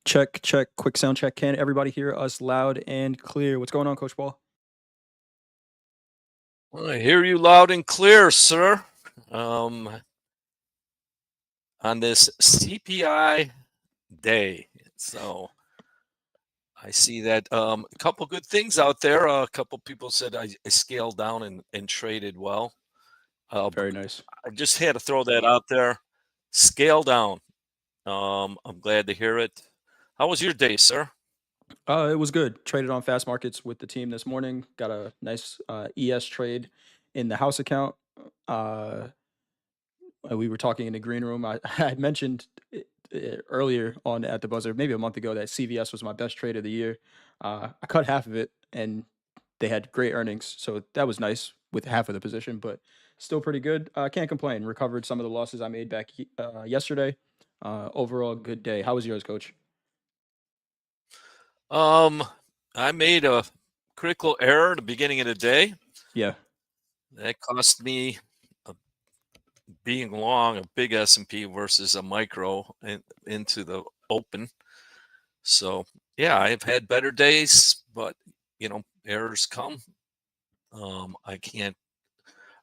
Check, check, quick sound check. Can everybody hear us loud and clear? What's going on, Coach Ball? I hear you loud and clear, sir. On this CPI day. So I see that a couple good things out there. A couple people said I scaled down and traded well. But Very nice. I just had to throw that out there. Scale down. I'm glad to hear it. How was your day, sir? It was good. Traded on fast markets with the team this morning. Got a nice ES trade in the house account. Uh, we were talking in the green room. I had mentioned earlier on at the buzzer, maybe a month ago, that CVS was my best trade of the year. I cut half of it, and they had great earnings, so that was nice with half of the position, but still pretty good. Can't complain. Recovered some of the losses I made back yesterday. Overall, good day. How was yours, Coach? Um, I made a critical error at the beginning of the day. Yeah, That cost me being long a big S&P versus a micro into the open. So yeah, I've had better days, but errors come. I can't.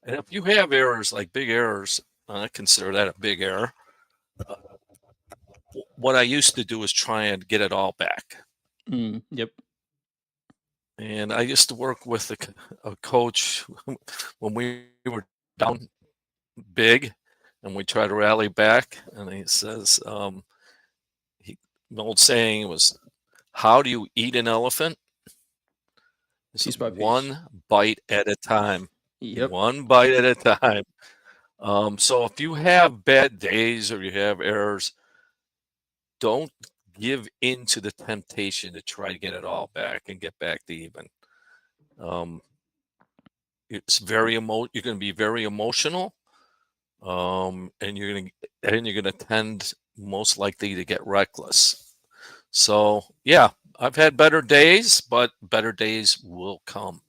And if you have errors like big errors, I consider that a big error. Uh, what I used to do is try and get it all back. yep. And I used to work with a coach when we were down big, and we try to rally back. And he says, an old saying was, "How do you eat an elephant?" It's Piece by piece. one bite at a time. Yep. One bite at a time. So if you have bad days or you have errors, don't give in to the temptation to try to get it all back and get back to even. Um, you're going to be very emotional, and you're going to tend most likely to get reckless. So yeah, I've had better days, but better days will come.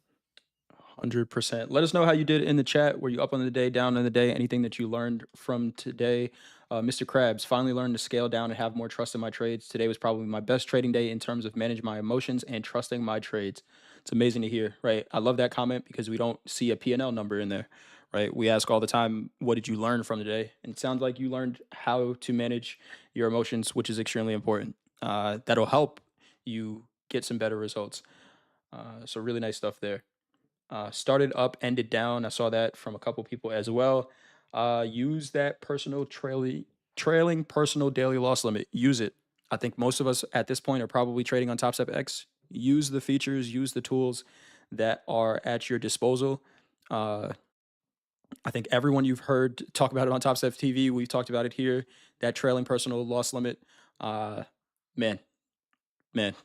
100%. Let us know how you did in the chat. Were you up on the day, down on the day? Anything that you learned from today? Mr. Krabs, finally learned to scale down and have more trust in my trades. Today was probably my best trading day in terms of managing my emotions and trusting my trades. It's amazing to hear, right? I love that comment because we don't see a P&L number in there, right? We ask all the time, what did you learn from today? And it sounds like you learned how to manage your emotions, which is extremely important. That'll help you get some better results. So really nice stuff there. Started up, ended down. I saw that from a couple people as well. Use that trailing personal daily loss limit. Use it. I think most of us at this point are probably trading on TopStep X. Use the features, use the tools that are at your disposal. Uh, I think everyone you've heard talk about it on TopStep TV, we've talked about it here. That trailing personal loss limit. Uh, man, man,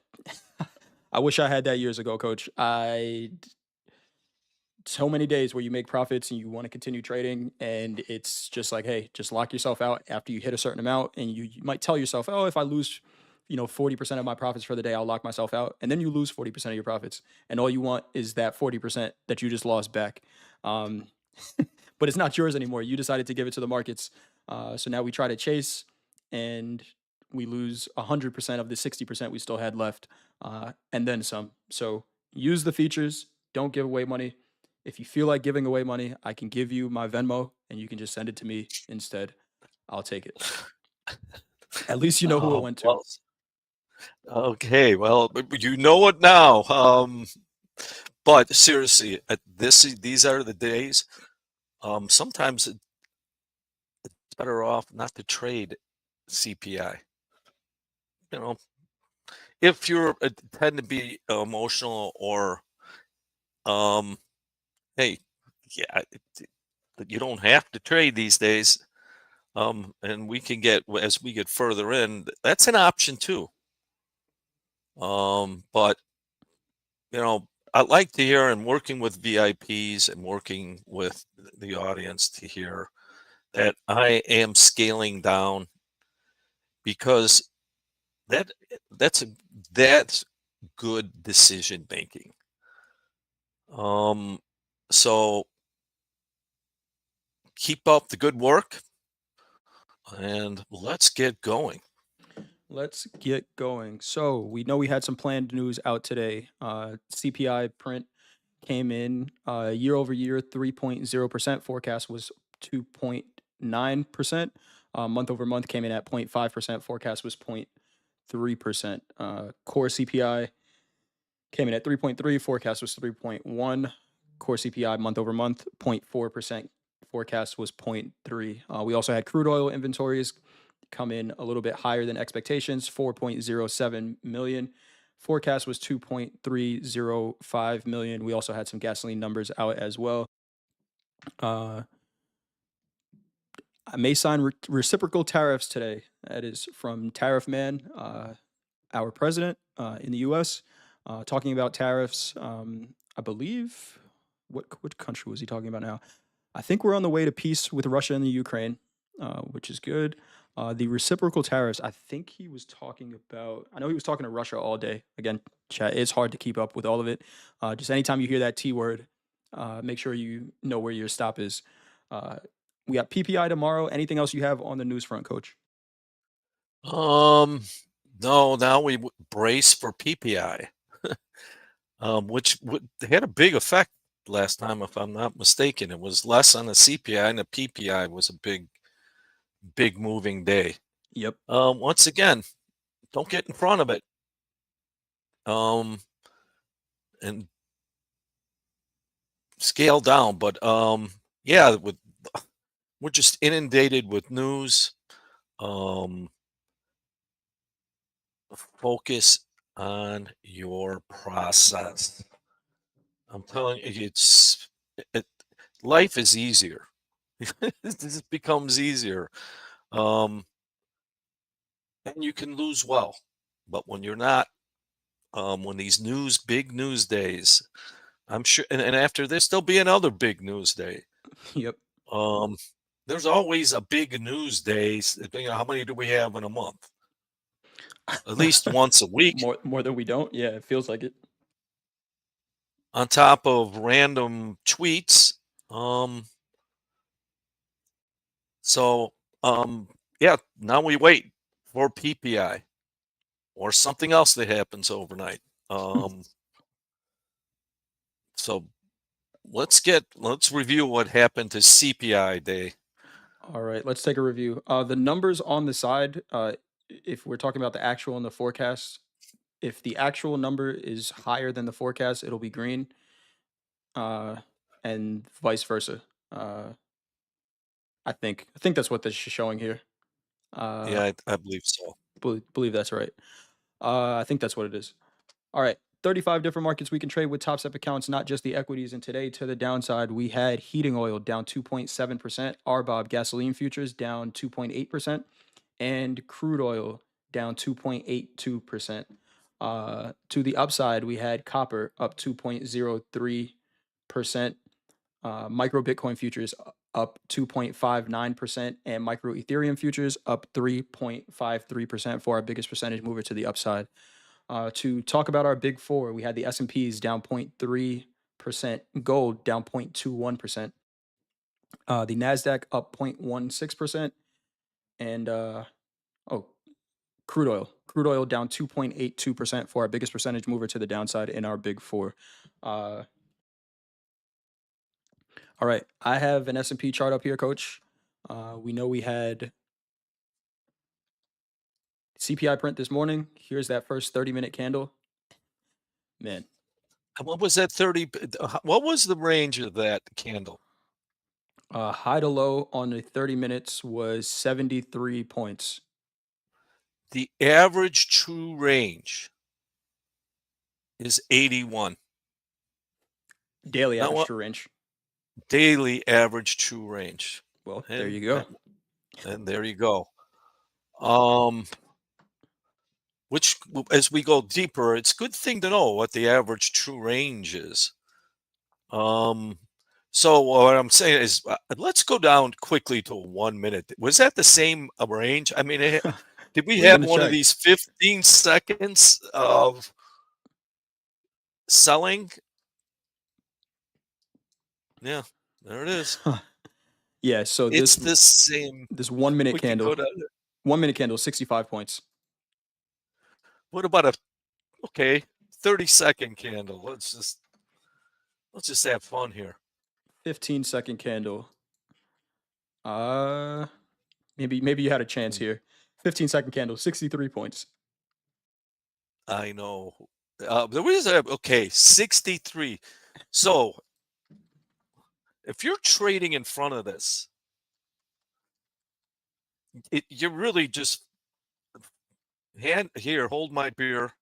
I wish I had that years ago, Coach. I so many days where you make profits and you want to continue trading, and it's just like, hey, just lock yourself out after you hit a certain amount, and you might tell yourself, oh, if I lose 40% of my profits for the day, I'll lock myself out, and then you lose 40% of your profits, and all you want is that 40% that you just lost back. um, but it's not yours anymore. You decided to give it to the markets. So now we try to chase, and we lose 100% of the 60% we still had left, and then some. So use the features, don't give away money. If you feel like giving away money, I can give you my Venmo and you can just send it to me instead. I'll take it. At least you know who it Oh went to. well, okay. Well, you know it now. But seriously, these are the days. Sometimes it's better off not to trade CPI. You know, if you're tend to be emotional or um, hey, yeah, you don't have to trade these days. And we can get as we get further in, that's an option too. But I like to hear and working with VIPs and working with the audience to hear that I am scaling down because that that's a, that's good decision making. Um, so keep up the good work and let's get going. Let's get going. So we know we had some planned news out today. CPI print came in year over year 3.0%. Forecast was 2.9%. Month over month came in at 0.5%. Forecast was 0.3%. Core CPI came in at 3.3. Forecast was 3.1. Core CPI month over month 0.4%. Forecast was 0.3. We also had crude oil inventories come in a little bit higher than expectations, 4.07 million. Forecast was 2.305 million. We also had some gasoline numbers out as well. I may sign reciprocal tariffs today. That is from Tariff Man, our president in the U.S., talking about tariffs. I believe, which country was he talking about now? I think we're on the way to peace with Russia and the Ukraine, which is good. The reciprocal tariffs, I think he was talking about, I know he was talking to Russia all day. Again, chat, it's hard to keep up with all of it. Just anytime you hear that T word, make sure you know where your stop is. We got PPI tomorrow. Anything else you have on the news front, Coach? Um, no, now we brace for PPI, which had a big effect last time, if I'm not mistaken. It was less on the CPI, and the PPI was a big moving day. Yep. Once again, don't get in front of it. And scale down, but yeah, we're just inundated with news. Um, Focus on your process. I'm telling you, it, life is easier. This becomes easier. Um, and you can lose well. But when you're not, when these big news days, I'm sure, and after this, there'll be another big news day. Yep. Um, there's always a big news day. How many do we have in a month? At least once a week, more than we don't. Yeah, it feels like it. on top of random tweets. Um, so, yeah, now we wait for PPI or something else that happens overnight. Um, so let's review what happened to CPI day. All right, let's take a review. The numbers on the side, if we're talking about the actual and the forecast, if the actual number is higher than the forecast, it'll be green, uh, and vice versa. Uh, I think that's what this is showing here. Uh, Yeah, I believe so. believe that's right. I think that's what it is. All right. 35 different markets we can trade with Topstep accounts, not just the equities. And today, to the downside, we had heating oil down 2.7%, RBOB gasoline futures down 2.8%, and crude oil down 2.82%. To the upside, we had copper up 2.03%, micro Bitcoin futures up 2.59%, and micro Ethereum futures up 3.53% for our biggest percentage mover to the upside. To talk about our big four, we had the S&Ps down 0.3%, gold down 0.21%, the Nasdaq up 0.16%, and oh, crude oil down 2.82% for our biggest percentage mover to the downside in our big four. All right, I have an S&P chart up here, Coach. We know we had CPI print this morning. Here's that first 30-minute candle. Man, And what was that 30? What was the range of that candle? high to low on the 30 minutes was 73 points. The average true range is 81. Daily Now average what? true range. Daily average true range. Well, there And you go. and there you go. Um, which, as we go deeper, it's a good thing to know what the average true range is. Um, so what I'm saying is, let's go down quickly to 1 minute. Was that the same range? I mean, did we We're have gonna one of check. these 15 seconds of selling? Yeah, there it is. Yeah, so It's this the same. this 1 minute We can go candle, to 1 minute candle, 65 points. What about a okay 30-second candle? Let's just have fun here. 15-second candle. Uh, maybe you had a chance Hmm, here. 15-second candle, 63 points. I know. The reason okay 63. So if you're trading in front of this, you're really just hand here. Hold my beer.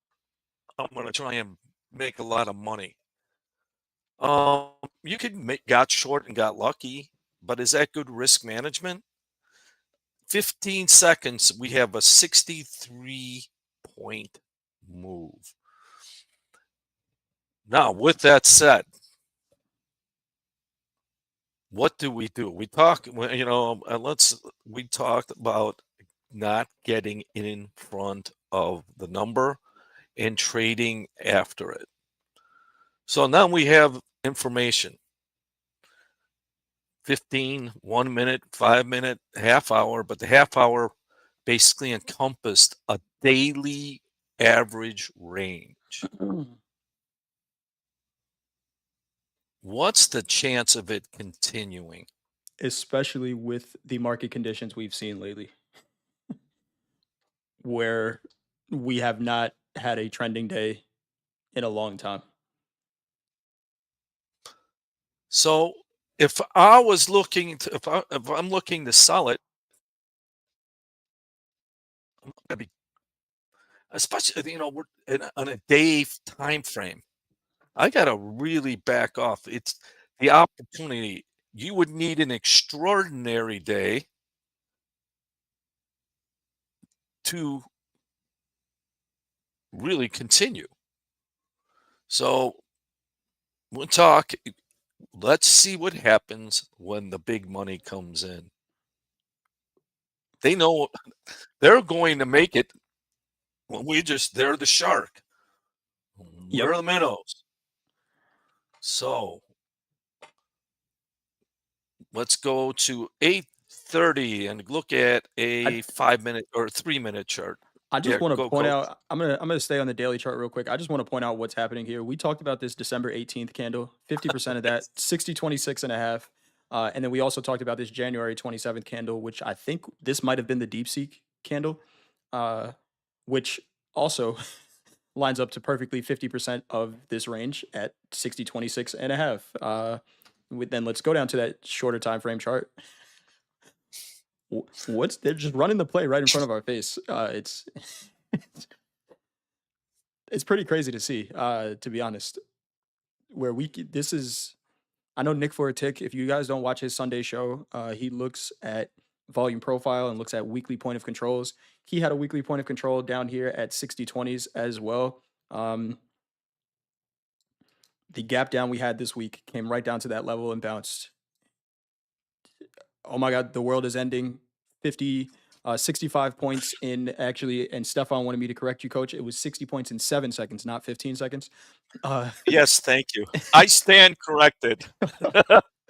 I'm gonna try and make a lot of money. You could make got short and got lucky, but is that good risk management? 15 seconds, we have a 63 point move. Now, with that said, what do? We talk, we talked about not getting in front of the number and trading after it. So now we have information 15, 1 minute, 5 minute, half hour, but the half hour basically encompassed a daily average range. What's the chance of it continuing? Especially with the market conditions we've seen lately, where we have not had a trending day in a long time. So if I was looking to, if I'm looking to sell it, I'm gonna be, especially we're on a day time frame. I gotta really back off. It's the opportunity. You would need an extraordinary day to really continue. So we'll talk. Let's see what happens when the big money comes in. They know they're going to make it. When they're the shark. Yep. We're the minnows. So let's go to 8:30 and look at I a 5 minute or 3 minute chart. I just Yeah, want to go point coach. out, I'm gonna stay on the daily chart real quick. I just want to point out what's happening here. We talked about this December 18th candle, 50% of that, 60.26 and a half. And then we also talked about this January 27th candle, which I think this might have been the deep seek candle, uh, which also lines up to perfectly 50% of this range at 60.26 and a half. Then let's go down to that shorter time frame chart. What's they're just running the play right in front of our face. It's pretty crazy to see, to be honest. Where this is, I know Nick for a tick. If you guys don't watch his Sunday show, he looks at volume profile and looks at weekly point of controls. He had a weekly point of control down here at 60/20s as well. Um, the gap down we had this week came right down to that level and bounced. Oh my God, the world is ending. 65 points in actually, and Stefan wanted me to correct you, coach. It was 60 points in 7 seconds, not 15 seconds. Uh, Yes, thank you. I stand corrected.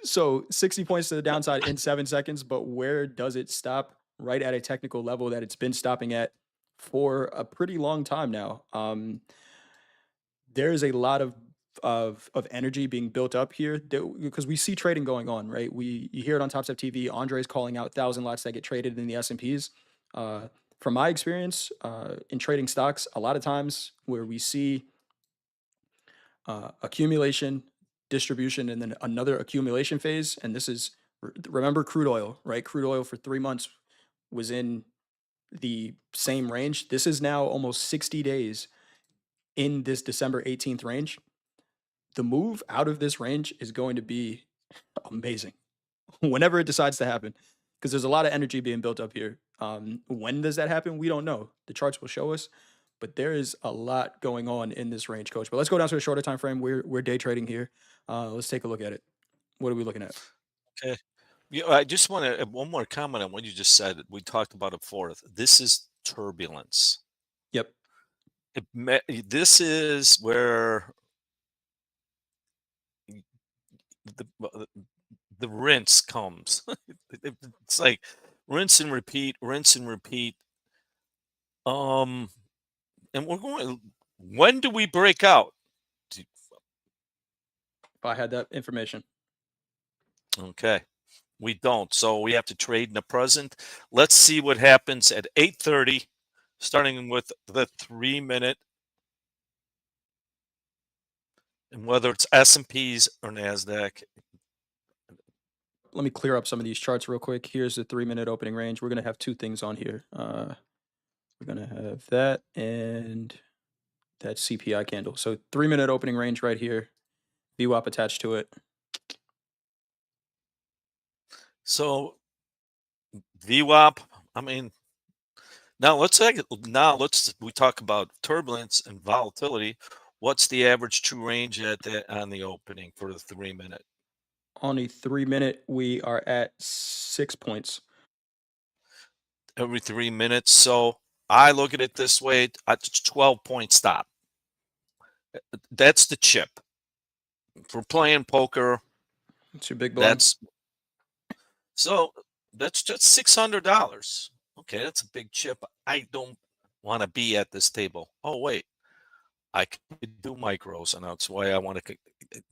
so 60 points to the downside in 7 seconds, but where does it stop? Right at a technical level that it's been stopping at for a pretty long time now. There is a lot of energy being built up here because we see trading going on, right? You hear it on Topstep TV. Andre's calling out 1,000 lots that get traded in the S&Ps. From my experience in trading stocks, a lot of times where we see accumulation, distribution, and then another accumulation phase, and this is remember crude oil, right? Crude oil for 3 months was in the same range. This is now almost 60 days in this December 18th range. The move out of this range is going to be amazing whenever it decides to happen because there's a lot of energy being built up here. When does that happen? We don't know. The charts will show us, but there is a lot going on in this range, coach. But let's go down to a shorter time frame. We're day trading here. Let's take a look at it. What are we looking at? Okay. Yeah, I just want to one more comment on what you just said. We talked about a fourth. This is turbulence. Yep. This is where the the rinse comes. It's like rinse and repeat, rinse and repeat. Um, and we're going. When do we break out? If I had that information. Okay, we don't. So we have to trade in the present. Let's see what happens at 8:30, starting with the 3-minute, and whether it's S&Ps or Nasdaq. Let me clear up some of these charts real quick. Here's the 3-minute opening range. We're going to have two things on here. We're going to have that and that CPI candle. So 3-minute opening range right here. VWAP attached to it. So VWAP. I mean, now we talk about turbulence and volatility. What's the average true range on the opening for the 3-minute? On a 3-minute, we are at 6 points. Every 3 minutes. So I look at it this way: a 12-point stop. That's the chip. For playing poker, It's your big blind. That's just $600. Okay, that's a big chip. I don't want to be at this table. Oh wait, I could do micros, and that's why I want to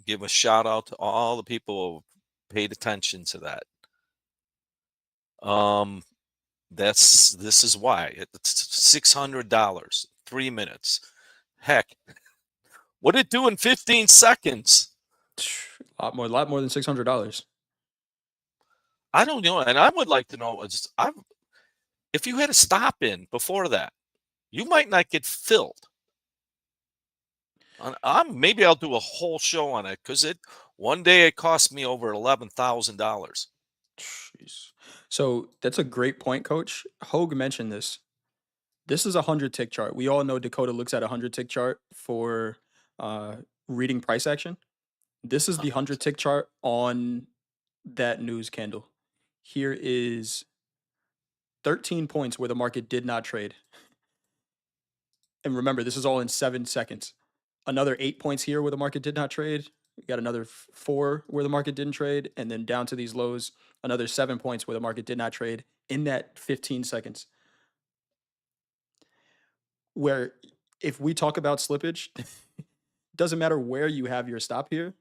give a shout out to all the people who paid attention to that. This is why it's $600, 3 minutes. Heck, what did it do in 15 seconds? A lot more than $600. I don't know, and I would like to know if you had a stop in before that, you might not get filled. Maybe I'll do a whole show on it because one day it cost me over $11,000. Jeez. So that's a great point, Coach. Hoag mentioned this. This is a 100-tick chart. We all know Dakota looks at a 100-tick chart for reading price action. This is the 100-tick chart on that news candle. Here is 13 points where the market did not trade. And remember, this is all in 7 seconds. Another 8 points here where the market did not trade. We got another 4 where the market didn't trade. And then down to these lows, another 7 points where the market did not trade in that 15 seconds. Where if we talk about slippage, doesn't matter where you have your stop here,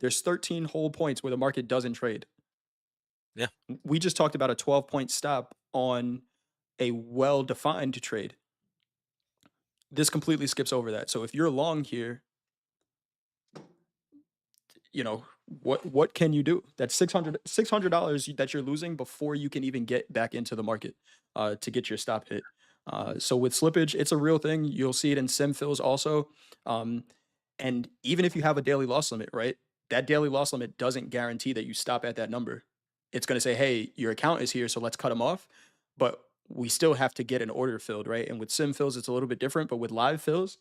there's 13 whole points where the market doesn't trade. Yeah. We just talked about a 12-point stop on a well-defined trade. This completely skips over that. So if you're long here, you know, what can you do? That's $600 that you're losing before you can even get back into the market to get your stop hit. So with slippage, it's a real thing. You'll see it in sim fills also. And even if you have a daily loss limit, right? That daily loss limit doesn't guarantee that you stop at that number. It's going to say, hey, your account is here, so let's cut them off. But we still have to get an order filled, right? And with sim fills, it's a little bit different. But with live fills,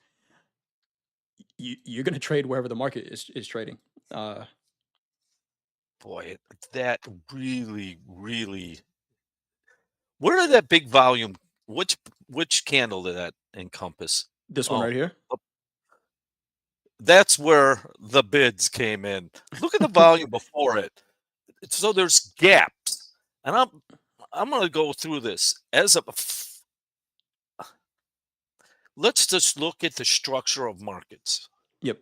you're going to trade wherever the market is trading. Boy, that really, really. Where did that big volume? Which candle did that encompass? This one right here. That's where the bids came in. Look at the volume before it. So there's gaps, and I'm going to go through this let's just look at the structure of markets. Yep.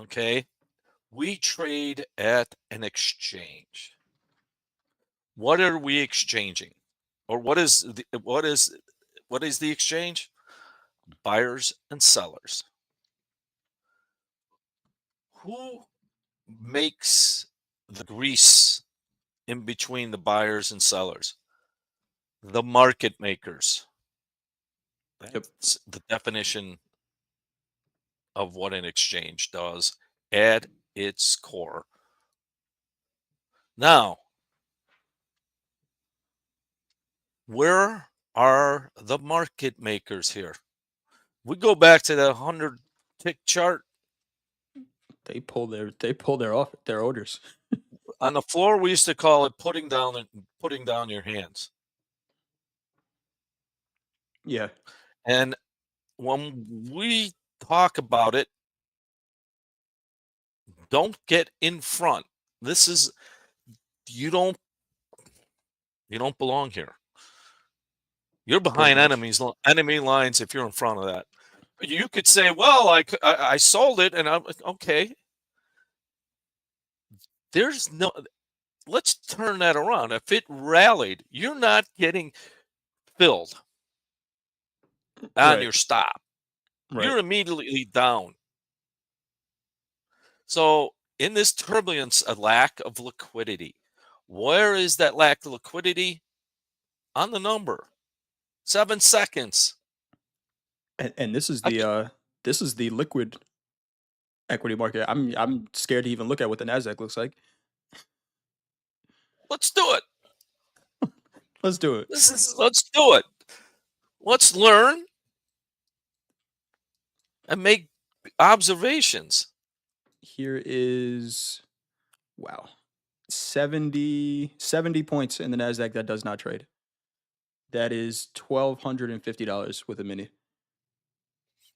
Okay, we trade at an exchange. What are we exchanging, or what is the exchange? Buyers and sellers. Who makes the grease in between the buyers and sellers? The market makers. That's the definition of what an exchange does at its core. Now, where are the market makers here? We go back to the 100-tick chart. They pull their orders. On the floor, we used to call it putting down your hands. Yeah. And when we talk about it, don't get in front. You don't belong here. You're pretty behind much. enemy lines if you're in front of that. You could say, "Well, I sold it," and I'm like, okay. There's no. Let's turn that around. If it rallied, you're not getting filled on Right. your stop. Right. You're immediately down. So in this turbulence, a lack of liquidity. Where is that lack of liquidity? On the number. 7 seconds. And I c- this is the liquid equity market. I'm scared to even look at what the Nasdaq looks like. let's do it. Let's do it. Let's do it. Let's learn and make observations. Here is wow. 70 points in the Nasdaq that does not trade. That is $1,250 with a mini.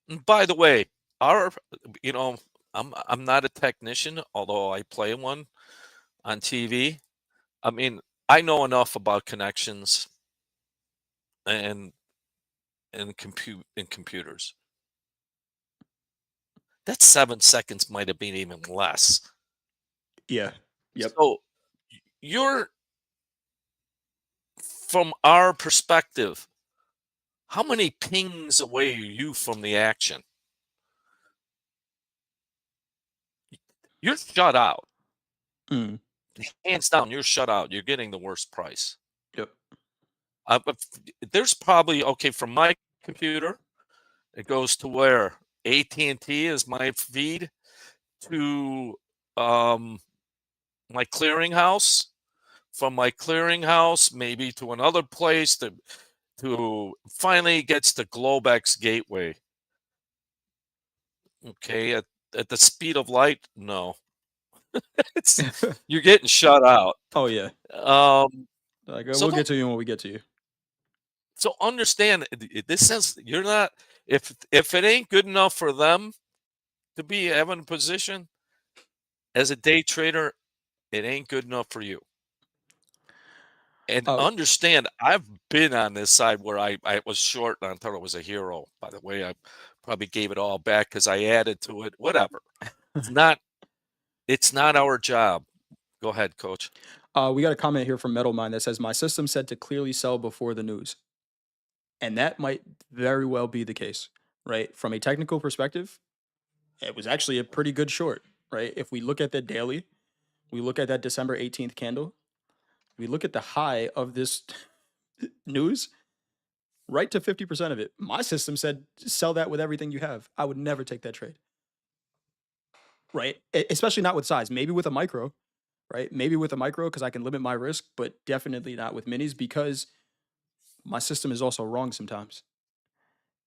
And by the way, our you know, I'm not a technician, although I play one on TV. I mean, I know enough about connections and computers. That 7 seconds might have been even less. Yeah. Yep. So you're from our perspective, how many pings away are you from the action? You're shut out. Mm. Hands down, you're shut out. You're getting the worst price. Yep. But there's probably okay from my computer. It goes to where AT&T is my feed to my clearinghouse. From my clearinghouse, maybe to another place to finally gets to Globex gateway. Okay, at the speed of light, no, it's you're getting shut out. Oh yeah. Um, Like so we'll get don't to you when we get to you. so understand this says you're not if it ain't good enough for them to be having a position as a day trader, it ain't good enough for you. And Uh, understand, I've been on this side where I was short and I thought it was a hero. By the way, I probably gave it all back because I added to it. Whatever. It's not. It's not our job. Go ahead, coach. we got a comment here from Metal Mind that says my system said to clearly sell before the news, and that might very well be the case, right? From a technical perspective, it was actually a pretty good short, right? If we look at the daily, we look at that December 18th candle, we look at the high of this news, right to 50% of it. My system said sell that with everything you have. I would never take that trade, right? Especially not with size. Maybe with a micro, right? Maybe with a micro because I can limit my risk, but definitely not with minis because my system is also wrong sometimes.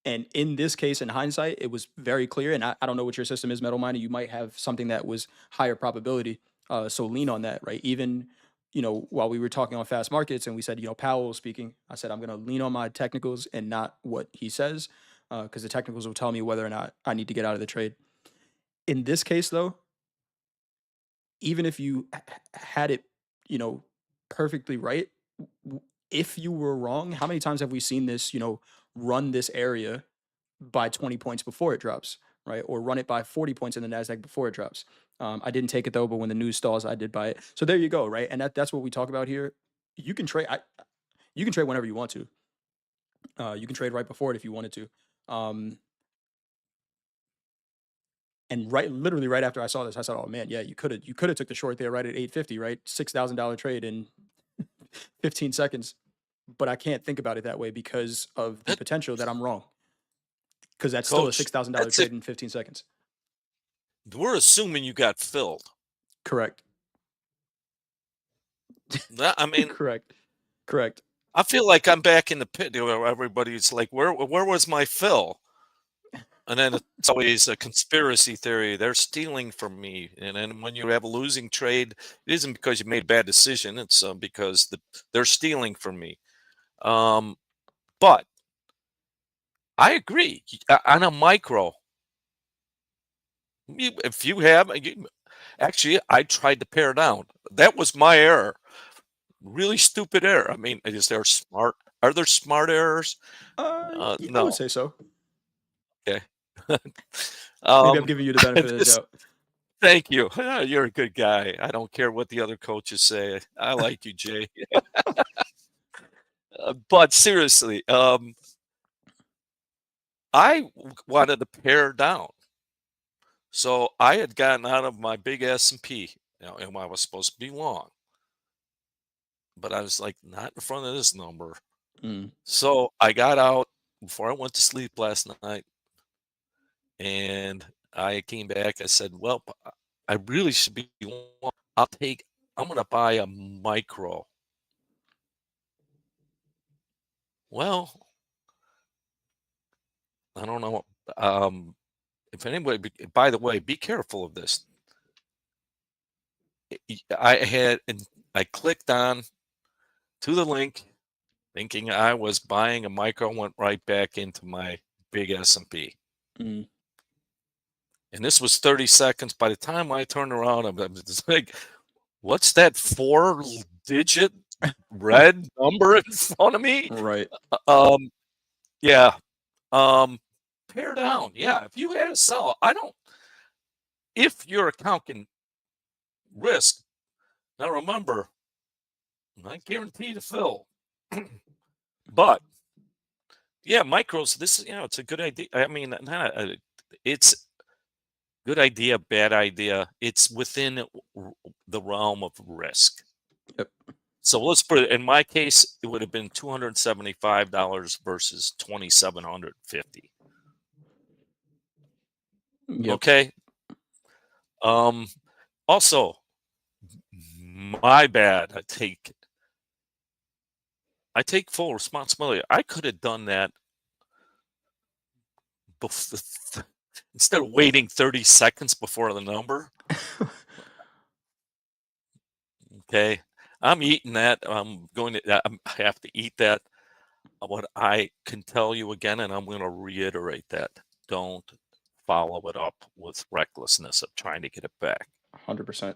And in this case, in hindsight, it was very clear. And I don't know what your system is, Metal Miner. You might have something that was higher probability. So lean on that, right? Even, while we were talking on fast markets and we said, Powell speaking, I said, I'm going to lean on my technicals and not what he says, because the technicals will tell me whether or not I need to get out of the trade. In this case, though, even if you had it, perfectly right, if you were wrong, how many times have we seen this, run this area by 20 points before it drops, right? Or run it by 40 points in the NASDAQ before it drops. I didn't take it though, but when the news stalls, I did buy it. So there you go, right? And that's what we talk about here. You can trade. You can trade whenever you want to. You can trade right before it if you wanted to. And literally right after I saw this, I said, "Oh man, yeah, you could have took the short there right at 850, right? $6,000 trade in 15 seconds." But I can't think about it that way because of the That, potential that I'm wrong. Because that's still a coach, $6,000 that's if trade in 15 seconds. we're assuming you got filled. Correct. I mean, Correct. Correct. I feel like I'm back in the pit where everybody's like, where was my fill? And then it's always a conspiracy theory. They're stealing from me. And then when you have a losing trade, it isn't because you made a bad decision. It's because they're stealing from me. But I agree. On a micro, if you have, actually, I tried to pare down. That was my error. Really stupid error. I mean, they're smart. Are there smart errors? Yeah, I would No. say so. Okay. Maybe I'm um, giving you the benefit of the this, doubt. thank you. You're a good guy. I don't care what the other coaches say. I like you, Jay. But seriously, I wanted to pare down. So I had gotten out of my big S&P, and I was supposed to be long, but I was like, not in front of this number. Mm, So I got out before I went to sleep last night, and I came back. I said, well, I really should be long. I'm going to buy a micro. Well, I don't know. If anybody, by the way, be careful of this. I clicked on to the link thinking I was buying a micro, went right back into my big S&P. mm. And this was 30 seconds. By the time I turned around, I'm just like, what's that 4-digit red number in front of me? Right. Um, yeah. Pare down. Yeah. If you had to sell, if your account can risk, now remember, not guaranteed to fill. But yeah, micros, it's a good idea. I mean, it's good idea, bad idea. It's within the realm of risk. Yep. So let's put it in my case, it would have been $275 versus 2,750. Yep. Okay. Also, my bad. I take full responsibility. I could have done that instead of waiting 30 seconds before the number. Okay. I'm eating that. I have to eat that. What I can tell you again, and I'm going to reiterate that, don't follow it up with recklessness of trying to get it back. 100%.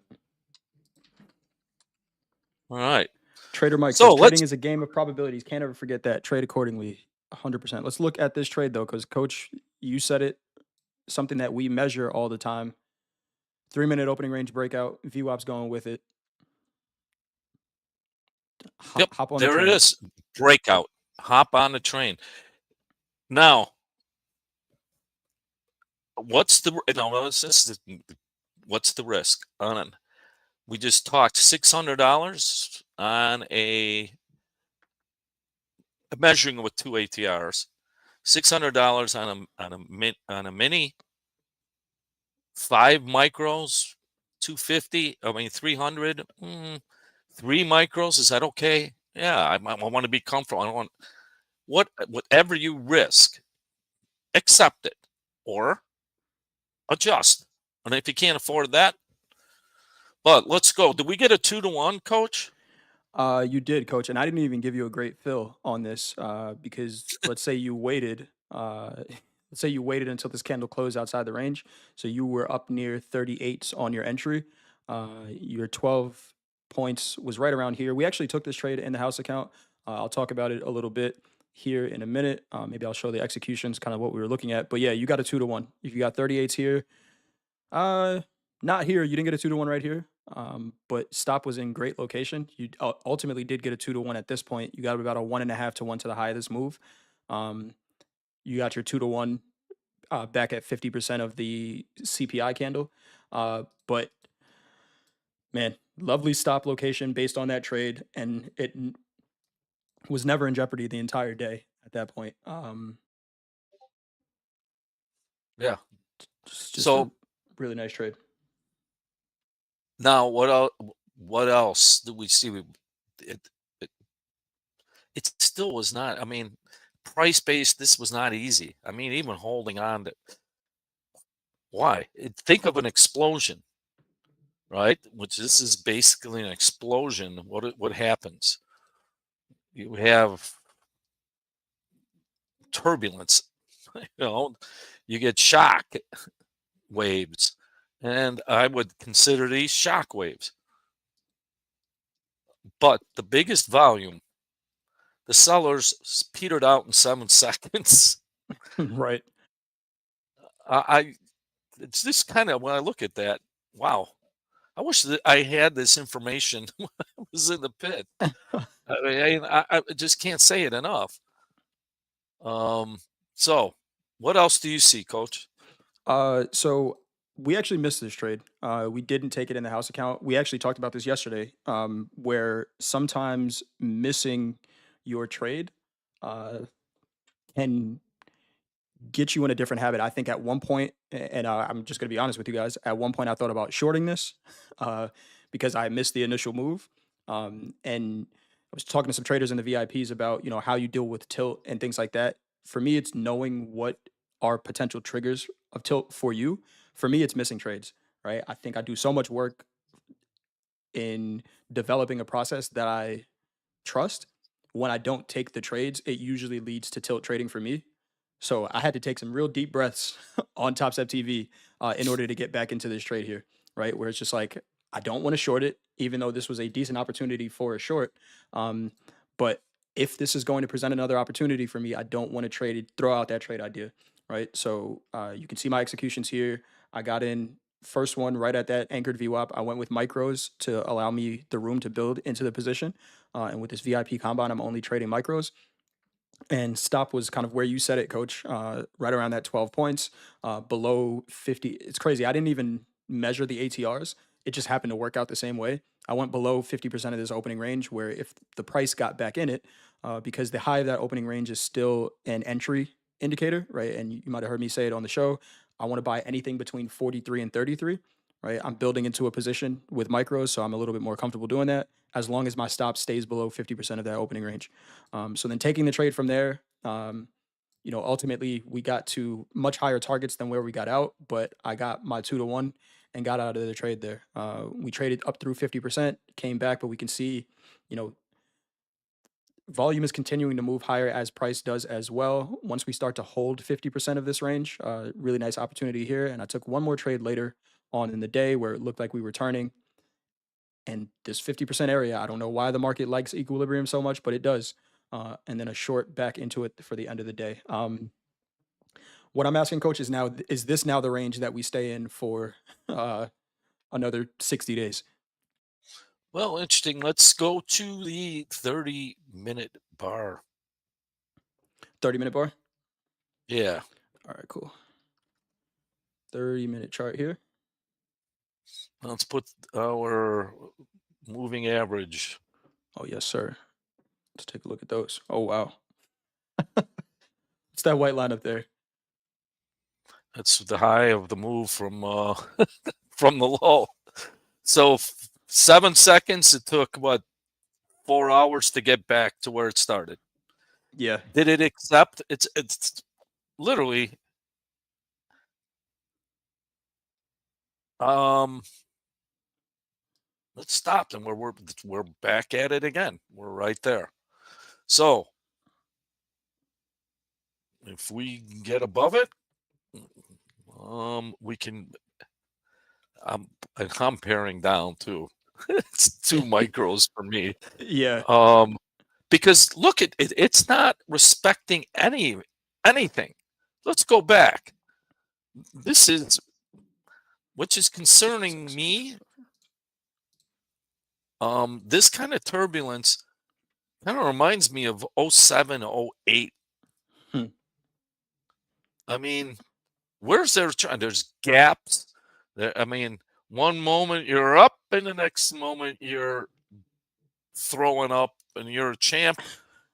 All right. Trader Mike So says let's trading is a game of probabilities. Can't ever forget that. Trade accordingly. 100%. Let's look at this trade though, because Coach, you said it. Something that we measure all the time. 3-minute opening range breakout. VWAP's going with it. Yep, Hop on the there it train. is. Breakout. Hop on the train. Now, what's the what's the risk on it? We just talked $600 on a measuring with 2 ATRs. $600 on a mini, 5 micros, 250. I mean 300. 3 micros, is that okay? Yeah, I want to be comfortable. I don't want whatever you risk, accept it or adjust. And if you can't afford that, but let's go. Did we get a 2-to-1, Coach? You did, Coach, and I didn't even give you a great fill on this because let's say you waited. Let's say you waited until this candle closed outside the range, so you were up near 38s on your entry. Your 12 points was right around here. We actually took this trade in the house account. I'll talk about it a little bit here in a minute. Maybe I'll show the executions, kind of what we were looking at. But yeah, you got a 2-to-1. If you got 38s here, not here. You didn't get a 2-to-1 right here. But stop was in great location. You ultimately did get a 2-to-1 at this point. You got about a 1.5 to 1 to the high of this move. You got your 2-to-1 back at 50% of the CPI candle. But man, lovely stop location based on that trade, and it was never in jeopardy the entire day at that point. Yeah. Just a So really nice trade. now what else do we see? It, it, it still was not, I mean, price based, this was not easy. I mean, even holding on to why? Think of an explosion, right? Which this is basically an explosion. What happens? You have turbulence, you know, you get shock waves, and I would consider these shock waves. But the biggest volume the sellers petered out in 7 seconds. Right. I it's just kind of when I look at that, wow. I wish that I had this information when I was in the pit. I mean, I just can't say it enough. Um, so what else do you see, Coach? So we actually missed this trade. We didn't take it in the house account. We actually talked about this yesterday, where sometimes missing your trade uh, can get you in a different habit. I think at one point, and I'm just going to be honest with you guys, at one point I thought about shorting this uh, because I missed the initial move. And I was talking to some traders in the VIPs about, how you deal with tilt and things like that. For me, it's knowing what are potential triggers of tilt for you. For me, it's missing trades, right? I think I do so much work in developing a process that I trust. When I don't take the trades, it usually leads to tilt trading for me. So I had to take some real deep breaths on Topstep TV in order to get back into this trade here, right? Where it's just like, I don't want to short it, even though this was a decent opportunity for a short. Um, but if this is going to present another opportunity for me, I don't want to trade it, throw out that trade idea, right? So you can see my executions here. I got in first one right at that anchored VWAP. I went with micros to allow me the room to build into the position. And with this VIP combine, I'm only trading micros. And stop was kind of where you said it, coach, right around that 12 points, below 50. It's crazy. I didn't even measure the ATRs. It just happened to work out the same way. I went below 50% of this opening range, where if the price got back in it, because the high of that opening range is still an entry indicator, right? And you might have heard me say it on the show. I want to buy anything between 43 and 33, right? I'm building into a position with micros, so I'm a little bit more comfortable doing that as long as my stop stays below 50% of that opening range. So then taking the trade from there, ultimately we got to much higher targets than where we got out, but I got my 2 to 1 and got out of the trade there. We traded up through 50%, came back, but we can see, you know, volume is continuing to move higher as price does as well. Once we start to hold 50% of this range, really nice opportunity here. And I took one more trade later on in the day where it looked like we were turning. And this 50% area, I don't know why the market likes equilibrium so much, but it does. And then a short back into it for the end of the day. What I'm asking, coach, is now, is this now the range that we stay in for uh, another 60 days? Well, interesting. Let's go to the 30-minute bar. 30-minute bar? Yeah, All right, cool. 30-minute chart here. let's put our moving average. Oh, yes, sir. Let's take a look at those. Oh, wow. It's that white line up there. That's the high of the move from from the low. So 7 seconds. It took what 4 hours to get back to where it started. Yeah. Did it accept? It's literally um. Let's stop, and we're back at it again. We're right there. So if we get above it, we can. I'm I'm paring down too. It's 2 micros for me. Yeah. Um, because look at it, it's not respecting anything. Let's go back. This is which is concerning 66 me. This kind of turbulence kind of reminds me of '07, '08. Hmm. I mean, where's their there's gaps. I mean, one moment you're up and the next moment you're throwing up and you're a champ.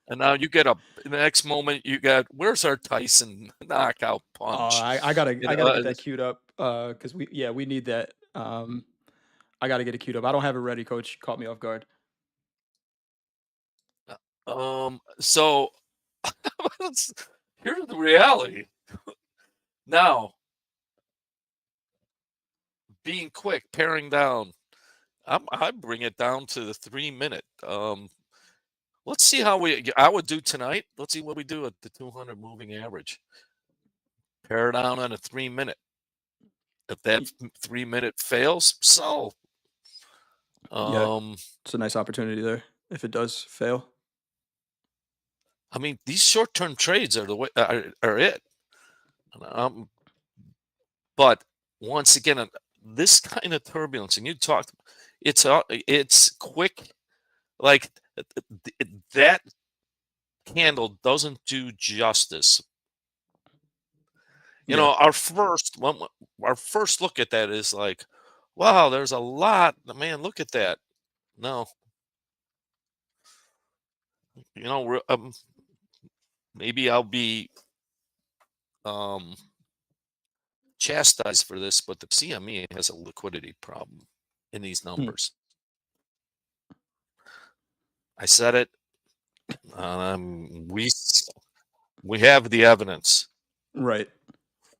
And now you get the next moment you got where's our Tyson knockout punch? I gotta get that queued up because we need that. I gotta get it queued up. I don't have it ready, coach. You caught me off guard. So here's the reality. Now, being quick, paring down, I bring it down to the 3 minute. Let's see how I would do tonight. Let's see what we do at the 200 moving average. Pare down on a 3 minute. If that Y- 3 minute fails, so Yeah, um it's a nice opportunity there if it does fail. I mean, these short-term trades are the way are it. Um, but once again, this kind of turbulence, and you talked, it's quick. Like that candle doesn't do justice. You Yeah. know, our first look at that is like, wow, there's a lot. Man, look at that. No, you know, maybe I'll be um, chastised for this, but the CME has a liquidity problem in these Mm. numbers. I said it. We have the evidence. Right.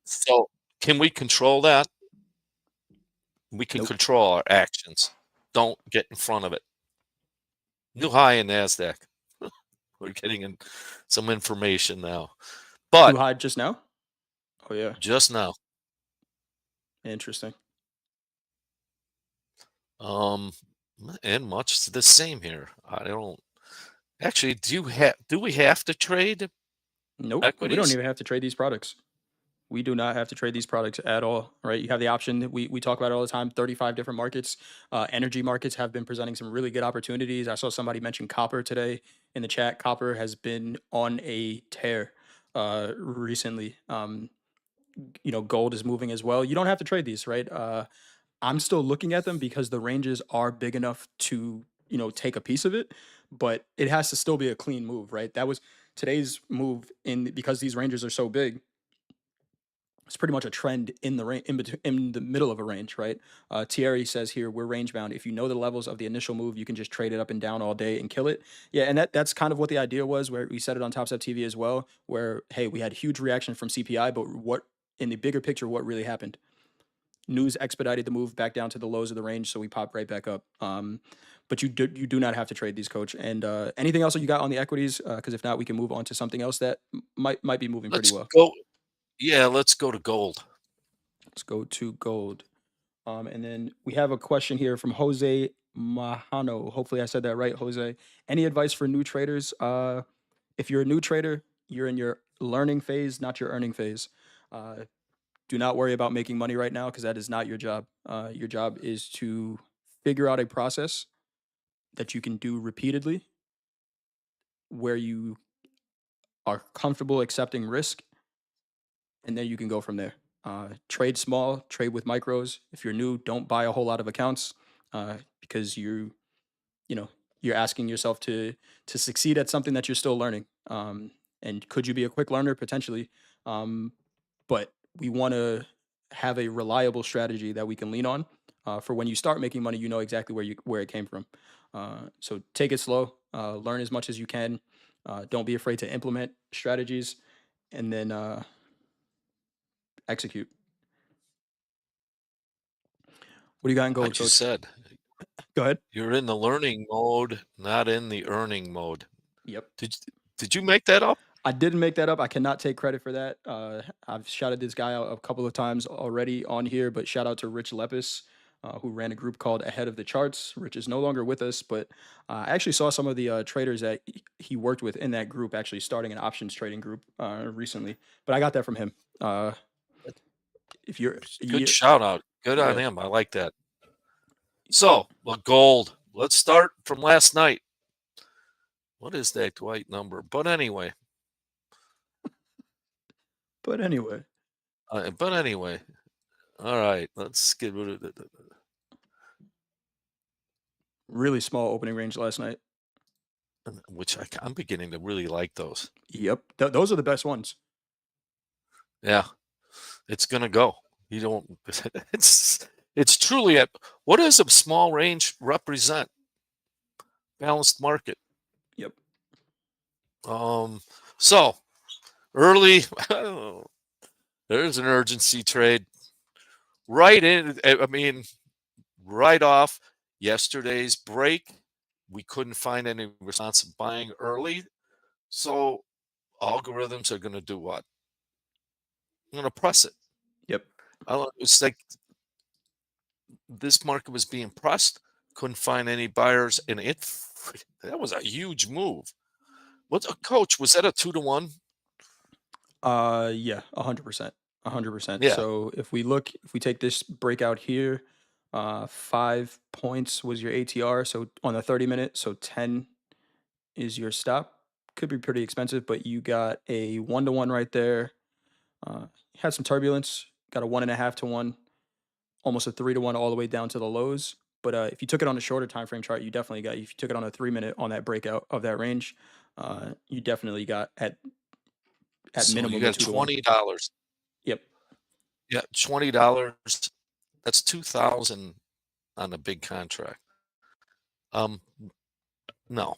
So can we control that? We can Nope. control our actions. Don't get in front of it. New high in Nasdaq. We're getting in some information now, New but high just now? Oh yeah. just now. Interesting. Um, and much the same here. I don't actually. Do we have to trade Nope. We don't equities? even have to trade these products. We do not have to trade these products at all, right? You have the option that we talk about it all the time, 35 different markets. Energy markets have been presenting some really good opportunities. I saw somebody mention copper today in the chat. Copper has been on a tear recently. Gold is moving as well. You don't have to trade these, right? I'm still looking at them because the ranges are big enough to, take a piece of it, but it has to still be a clean move, right? That was today's move in because these ranges are so big. It's pretty much a trend in the range, in the middle of a range, right? Thierry says here we're range bound. If you know the levels of the initial move, you can just trade it up and down all day and kill it. Yeah, and that's kind of what the idea was. Where we said it on Topstep TV as well. Where hey, we had huge reaction from CPI, but what in the bigger picture, what really happened? News expedited the move back down to the lows of the range, so we popped right back up. But you do not have to trade these, coach. And anything else that you got on the equities? Because if not, we can move on to something else that might be moving pretty Let's well. go. Yeah, let's go to gold. Let's go to gold. And then we have a question here from Jose Mahano. Hopefully, I said that right, Jose. Any advice for new traders? If you're a new trader, you're in your learning phase, not your earning phase. Uh, do not worry about making money right now because that is not your job. Your job is to figure out a process that you can do repeatedly where you are comfortable accepting risk, and then you can go from there. Trade small, trade with micros. If you're new, don't buy a whole lot of accounts because you know you're asking yourself to succeed at something that you're still learning. And could you be a quick learner potentially? But we want to have a reliable strategy that we can lean on for when you start making money. You know exactly where it came from. So take it slow, learn as much as you can. Don't be afraid to implement strategies, and then execute. What do you got in gold, Like you coach? said, Go ahead. you're in the learning mode, not in the earning mode. Yep. Did you make that up? I didn't make that up. I cannot take credit for that. I've shouted this guy out a couple of times already on here, but shout out to Rich Lepis, who ran a group called Ahead of the Charts. Rich is no longer with us, but I actually saw some of the traders that he worked with in that group actually starting an options trading group recently. But I got that from him. If you're, Good yeah, shout out. Good on yeah, him. I like that. So, well, gold. Let's start from last night. What is that white number? But anyway, but anyway, but anyway, all right. Let's get rid of it. really small opening range last night. Which I'm beginning to really like those. Yep, those are the best ones. Yeah, it's gonna go. You don't. It's truly at. What does a small range represent? Balanced market. Yep. So early. There's an urgency trade right in. I mean, right off yesterday's break, we couldn't find any responsive buying early. So algorithms are going to do what? I'm going to press it. Yep. It's like this market was being pressed, couldn't find any buyers, and that was a huge move. What's a coach? Was that a 2 to 1? Yeah, 100%, 100%. Yeah. So if we take this breakout here, 5 points was your ATR. So on the 30 minute, so 10 is your stop. Could be pretty expensive, but you got a 1 to 1 right there. Had some turbulence, got a 1.5 to 1, almost a 3 to 1 all the way down to the lows. But if you took it on a shorter time frame chart, you definitely got. If you took it on a 3 minute on that breakout of that range, you definitely got at So you minimum a got 2 to 1. $20. Yep. Yeah, $20. That's 2,000 on a big contract. Um, no,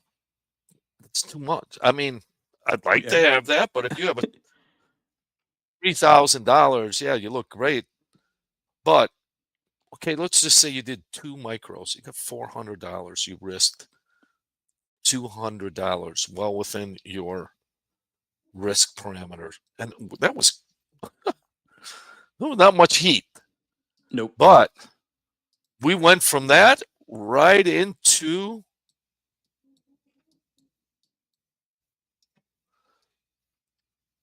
it's too much. I mean, I'd like to Yeah. have that, but if you have a $3,000, yeah, you look great. But okay, let's just say you did 2 micros. You got $400. You risked $200, well within your risk parameters, and that was not much heat. Nope. But we went from that right into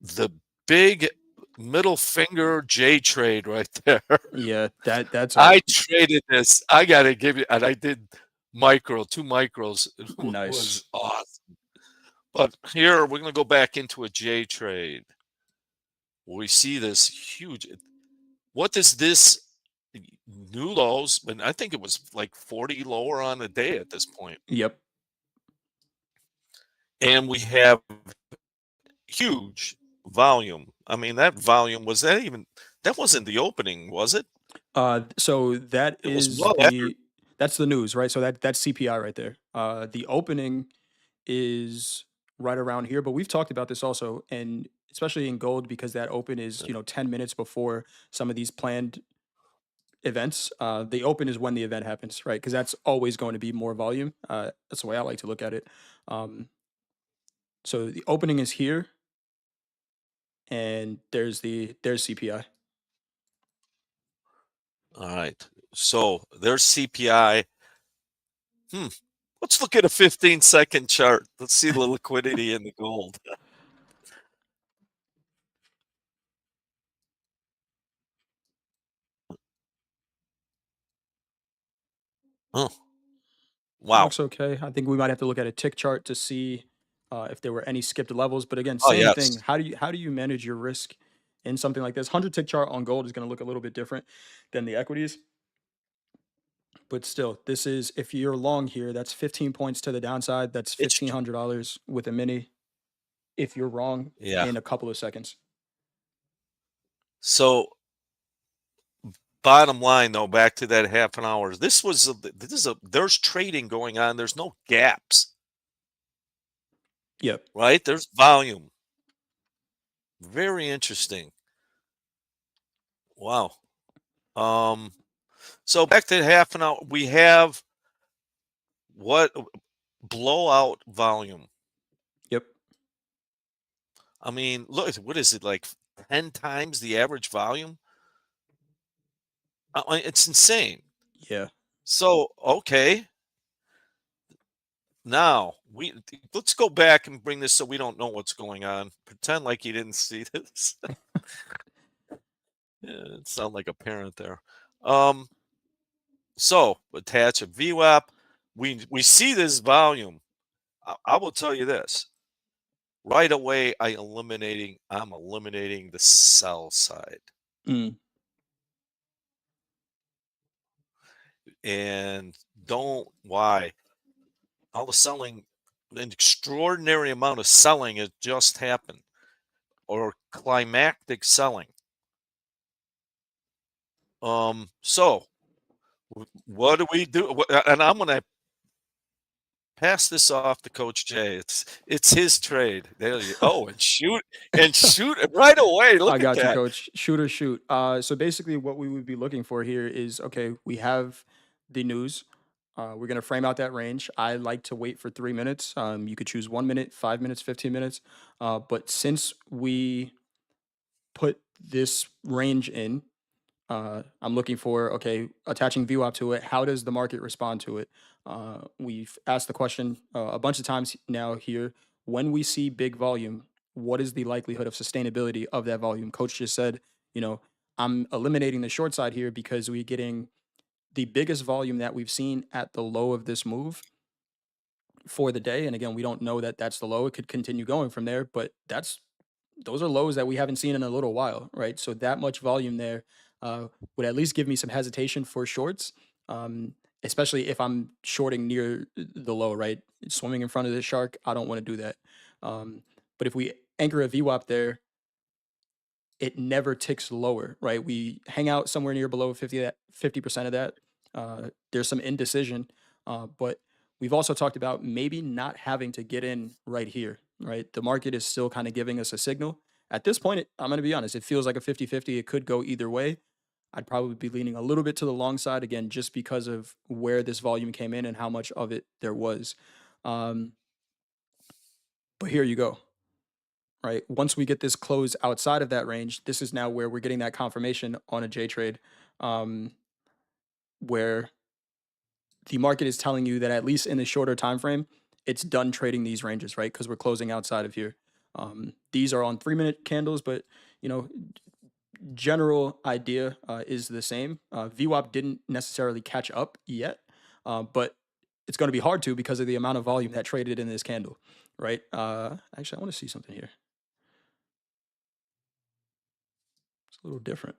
the big middle finger J trade right there. Yeah, that's a I traded this. I gotta give you, and I did 2 micros. It nice. was awesome. But here we're gonna go back into a J trade. We see this huge. What is this? New lows, and I think it was like 40 lower on the day at this point. Yep. And we have huge volume. I mean, that volume was that wasn't the opening, was it? So It was well after. that's the news, right? So that's CPI right there. The opening is right around here, but we've talked about this also, and especially in gold because that open is 10 minutes before some of these planned events. The open is when the event happens, right? Because that's always going to be more volume. That's the way I like to look at it. Um, so the opening is here, and there's CPI. All right. So there's CPI. Hmm. Let's look at a 15-second chart. Let's see the liquidity in the gold. Oh, wow. Looks okay. I think we might have to look at a tick chart to see if there were any skipped levels. But again, Oh, same thing. yes. How do you manage your risk in something like this? 100 tick chart on gold is going to look a little bit different than the equities. But still, this is if you're long here, that's 15 points to the downside. That's It's $1,500 with a mini. If you're wrong yeah. in a couple of seconds. So bottom line, though, back to that half an hour. There's trading going on. There's no gaps, Yep. right? There's volume. Very interesting. Wow. Um, so back to half an hour. We have what blowout volume. Yep. I mean, look, what is it like 10 times the average volume? It's insane. Yeah. So, okay. Now, let's go back and bring this so we don't know what's going on. Pretend like you didn't see this. Yeah, it sound like a parent there. Um, so attach a VWAP. We see this volume. I will tell you this. Right away, I'm eliminating the sell side. Mm. And don't why? All the selling, an extraordinary amount of selling has just happened, or climactic selling. So what do we do? And I'm going to pass this off to Coach Jay. It's his trade. There you. Oh, and shoot it right away. I Look at got you, that. coach. Shoot or shoot. So basically, what we would be looking for here is okay, we have the news. We're going to frame out that range. I like to wait for 3 minutes. You could choose 1 minute, 5 minutes, 15 minutes. But since we put this range in, I'm looking for, okay, attaching VWAP to it. How does the market respond to it? We've asked the question a bunch of times now here. when we see big volume, what is the likelihood of sustainability of that volume? Coach just said, you know, I'm eliminating the short side here because we're getting the biggest volume that we've seen at the low of this move for the day. And again, we don't know that that's the low. It could continue going from there, but those are lows that we haven't seen in a little while, right? So that much volume there would at least give me some hesitation for shorts, um, especially if I'm shorting near the low, right? Swimming in front of the shark, I don't want to do that. Um, but if we anchor a VWAP there, it never ticks lower, right? We hang out somewhere near below 50% of that. There's some indecision, but we've also talked about maybe not having to get in right here, right? The market is still kind of giving us a signal. At this point, I'm going to be honest, it feels like a 50-50. It could go either way. I'd probably be leaning a little bit to the long side again, just because of where this volume came in and how much of it there was. Um, but here you go, right? Once we get this close outside of that range, this is now where we're getting that confirmation on a J trade, where the market is telling you that at least in the shorter time frame, it's done trading these ranges, right? Because we're closing outside of here. These are on 3-minute candles, but you know, general idea is the same. VWAP didn't necessarily catch up yet, but it's going to be hard to because of the amount of volume that traded in this candle, right? Actually, I want to see something here. It's a little different.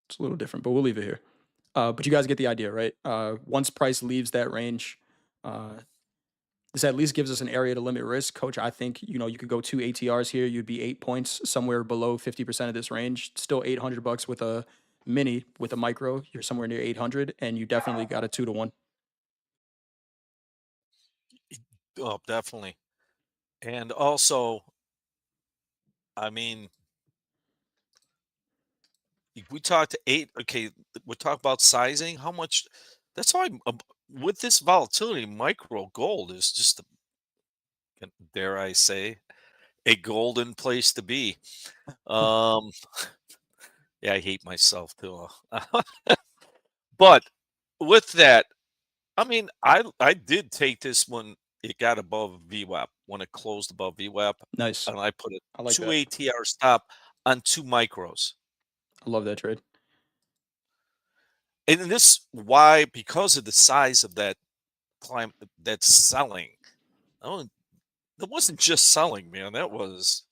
It's a little different, but we'll leave it here. But you guys get the idea, right? Once price leaves that range, this at least gives us an area to limit risk. Coach, I think, you could go 2 ATRs here. You'd be 8 points somewhere below 50% of this range. Still $800 with a mini. With a micro, you're somewhere near 800, and you definitely got a 2-to-1. Oh, definitely. And also, I mean, if we talked to eight. Okay, we talk about sizing. How much? That's why with this volatility, micro gold is just, dare I say, a golden place to be. Um, yeah, I hate myself too. But with that, I mean, I did take this when it got above VWAP, when it closed above VWAP, Nice. and I put a I like 2 that. ATR stop on 2 micros. I love that trade. And this why, because of the size of that climb that's selling. Oh, that wasn't just selling, man. That was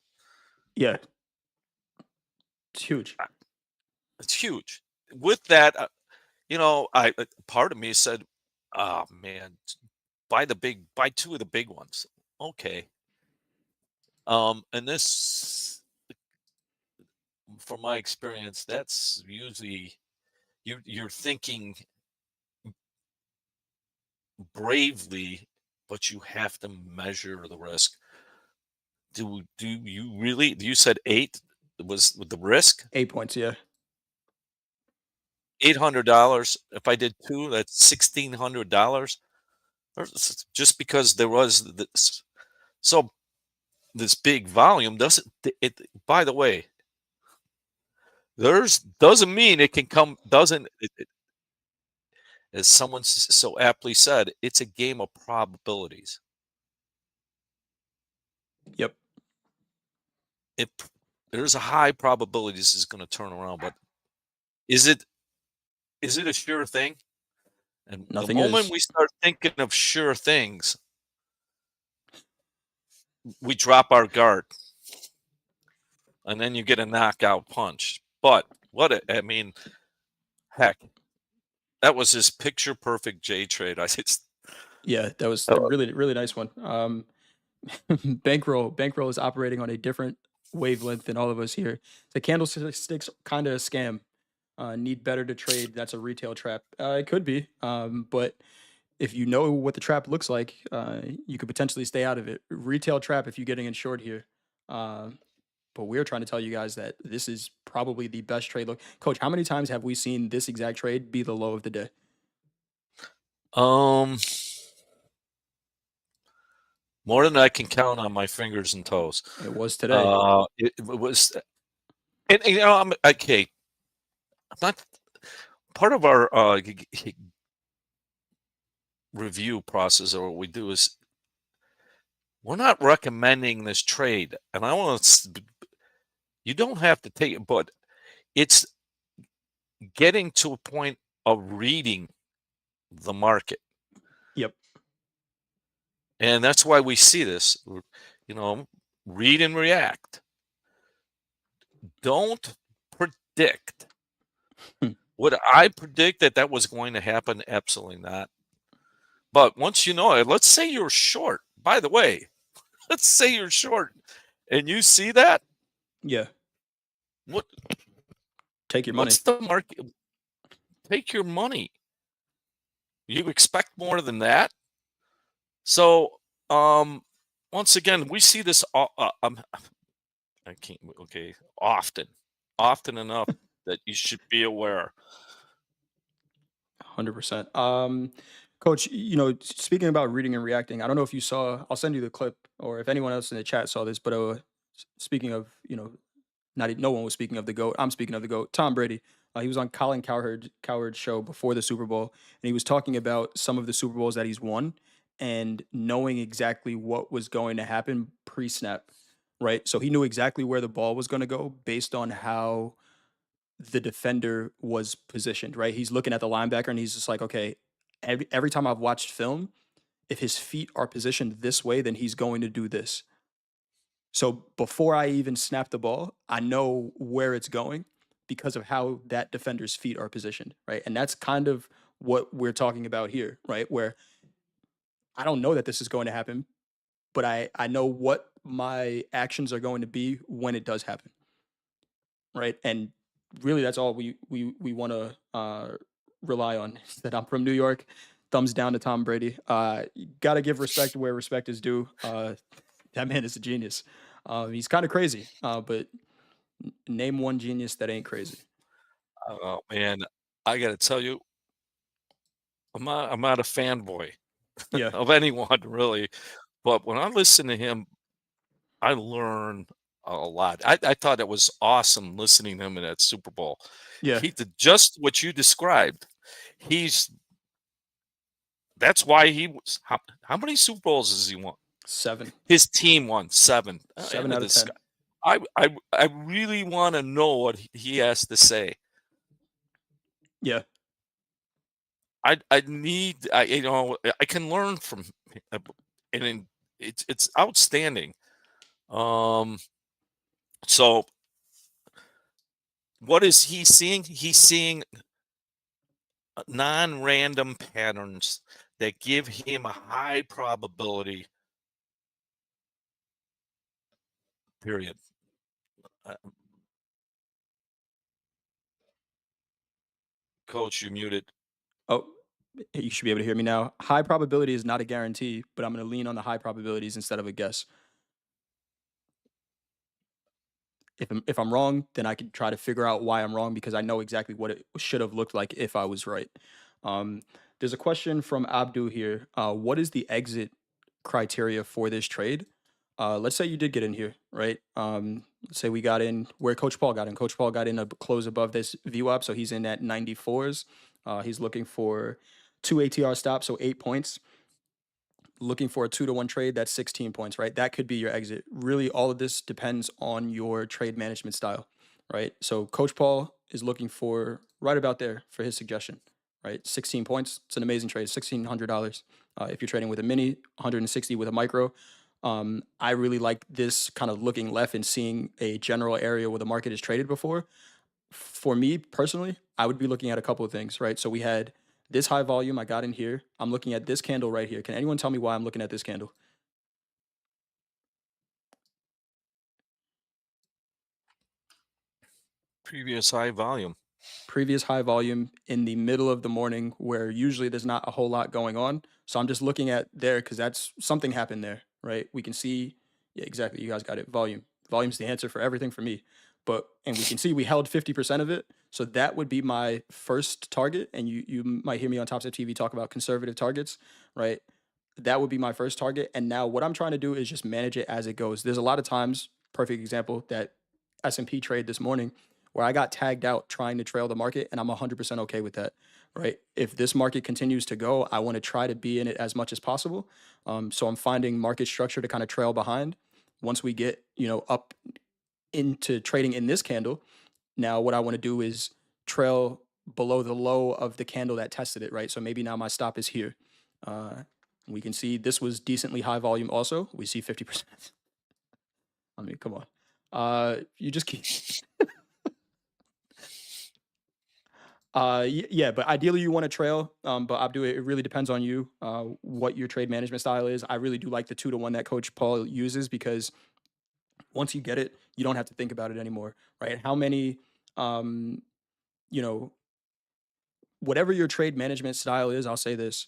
Yeah, it's huge. it's huge. With that, I part of me said, "Oh man, buy two of the big ones." Okay. And this, from my experience, that's usually you're thinking bravely, but you have to measure the risk. Do you really? You said eight was with the risk. 8 points, yeah. $800. If I did two, that's $1,600. Just because there was this, so this big volume doesn't it. By the way, there's doesn't mean it can come. Doesn't as someone so aptly said, it's a game of probabilities. Yep. It there's a high probability this is going to turn around, but is it a sure thing? And the Nothing moment is. we start thinking of sure things, we drop our guard, and then you get a knockout punch. But I mean, heck, that was his picture perfect J trade. I just Yeah, that was a uh, really, really nice one. Bankroll is operating on a different wavelength than all of us here. The candlesticks kind of a scam. Need better to trade. That's a retail trap. It could be, but if you know what the trap looks like, you could potentially stay out of it. Retail trap if you're getting in short here. Uh, but we're trying to tell you guys that this is probably the best trade. Look, Coach, how many times have we seen this exact trade be the low of the day? um more than I can count on my fingers and toes. It was today. It was, and I'm okay. I'm not part of our review process, or what we do is we're not recommending this trade, and I want to. You don't have to take it, but it's getting to a point of reading the market, Yep. and that's why we see this. You know, read and react. Don't predict. Hmm. Would I predict that that was going to happen? Absolutely not. But once you know it, let's say you're short. By the way, let's say you're short, and you see that. Yeah. What Take your money. what's the market? Take your money. You expect more than that. So, once again, we see this. I can't. Okay, often enough that you should be aware. 100%. Coach, speaking about reading and reacting, I don't know if you saw, I'll send you the clip or if anyone else in the chat saw this, but speaking of, no one was speaking of the GOAT. I'm speaking of the GOAT, Tom Brady. He was on Colin Cowherd's show before the Super Bowl, and he was talking about some of the Super Bowls that he's won and knowing exactly what was going to happen pre-snap, right? So he knew exactly where the ball was going to go based on how the defender was positioned, right? He's looking at the linebacker and he's just like, okay, every time I've watched film, if his feet are positioned this way, then he's going to do this. So before I even snap the ball, I know where it's going because of how that defender's feet are positioned, right? And that's kind of what we're talking about here, right? Where I don't know that this is going to happen, but I know what my actions are going to be when it does happen, right? And really, that's all we want to rely on. Is that I'm from New York. Thumbs down to Tom Brady. You gotta give respect where respect is due. That man is a genius. He's kind of crazy, but name one genius that ain't crazy. Oh man, I got to tell you, I'm not a fanboy Yeah, of anyone really, but when I listen to him, I learn a lot. I thought it was awesome listening to him in that Super Bowl. yeah, He did just what you described. He's That's why he was. How many Super Bowls has he won? seven, His team won 7. seven End of out of this. 10. I really want to know what he has to say. Yeah, I need. I can learn from him, and it's outstanding. Um. So what is he seeing? He's seeing non-random patterns that give him a high probability. Period. Uh, Coach, you muted. oh, you should be able to hear me now. High probability is not a guarantee, but I'm going to lean on the high probabilities instead of a guess. If I'm wrong, then I can try to figure out why I'm wrong because I know exactly what it should have looked like if I was right. Um, there's a question from Abdu here. What is the exit criteria for this trade? Let's say you did get in here, right? Let's say we got in where Coach Paul got in. Coach Paul got in a close above this VWAP, so he's in at 94s. He's looking for two ATR stops, so 8 points. Looking for a 2-to-1 trade, that's 16 points, right? That could be your exit. Really, all of this depends on your trade management style, right? So Coach Paul is looking for right about there for his suggestion, right? 16 points. It's an amazing trade, $1,600. If you're trading with a mini, 160 with a micro. I really like this kind of looking left and seeing a general area where the market is traded before. For me personally, I would be looking at a couple of things, right? So we had this high volume I got in here. I'm looking at this candle right here. Can anyone tell me why I'm looking at this candle? Previous high volume. Previous high volume in the middle of the morning where usually there's not a whole lot going on. So I'm just looking at there because that's something happened there, right? We can see, yeah, exactly. You guys got it. Volume. Volume's the answer for everything for me. And we can see we held 50% of it. So that would be my first target. And you might hear me on Topstep TV talk about conservative targets, right? That would be my first target. And now what I'm trying to do is just manage it as it goes. There's a lot of times, perfect example, that S&P trade this morning where I got tagged out trying to trail the market, and I'm 100% okay with that, right? If this market continues to go, I want to try to be in it as much as possible. So I'm finding market structure to kind of trail behind. Once we get, up into trading in this candle, now what I want to do is trail below the low of the candle that tested it, right? So maybe now my stop is here. Uh, we can see this was decently high volume also. We see 50%. I mean, come on. You just keep yeah, but ideally you want to trail. But Abdu, it really depends on you, what your trade management style is. I really do like the 2-to-1 that Coach Paul uses, because once you get it, you don't have to think about it anymore, right? How many, um, you know, whatever your trade management style is, I'll say this: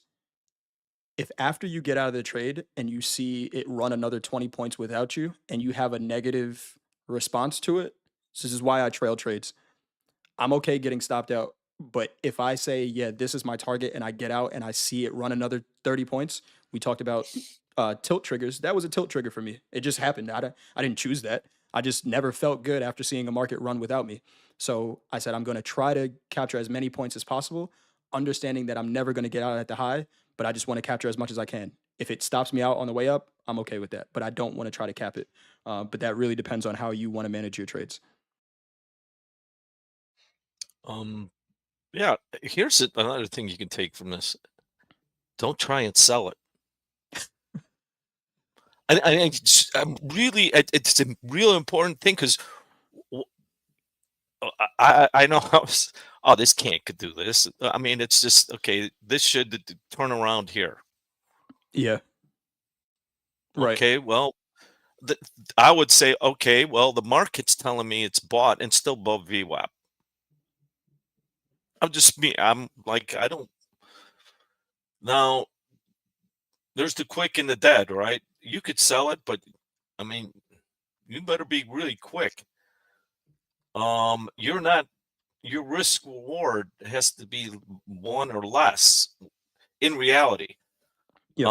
if after you get out of the trade and you see it run another 20 points without you, and you have a negative response to it, this is why I trail trades. I'm okay getting stopped out. But if I say, yeah, this is my target, and I get out and I see it run another 30 points, we talked about tilt triggers. That was a tilt trigger for me. It just happened. I didn't choose that. I just never felt good after seeing a market run without me. So I said, I'm going to try to capture as many points as possible, understanding that I'm never going to get out at the high, but I just want to capture as much as I can. If it stops me out on the way up, I'm okay with that. But I don't want to try to cap it. But that really depends on how you want to manage your trades. Yeah, here's another thing you can take from this. Don't try and sell it. I'm really, it's a real important thing, because I know oh, this can't could do this. I mean, it's just, okay, this should turn around here. Yeah. Right. Okay, well, I would say, okay, well, the market's telling me it's bought and still above VWAP. I'm like, I don't now. There's the quick and the dead, right? You could sell it, but I mean, you better be really quick. You're not, your risk reward has to be one or less in reality. Yep.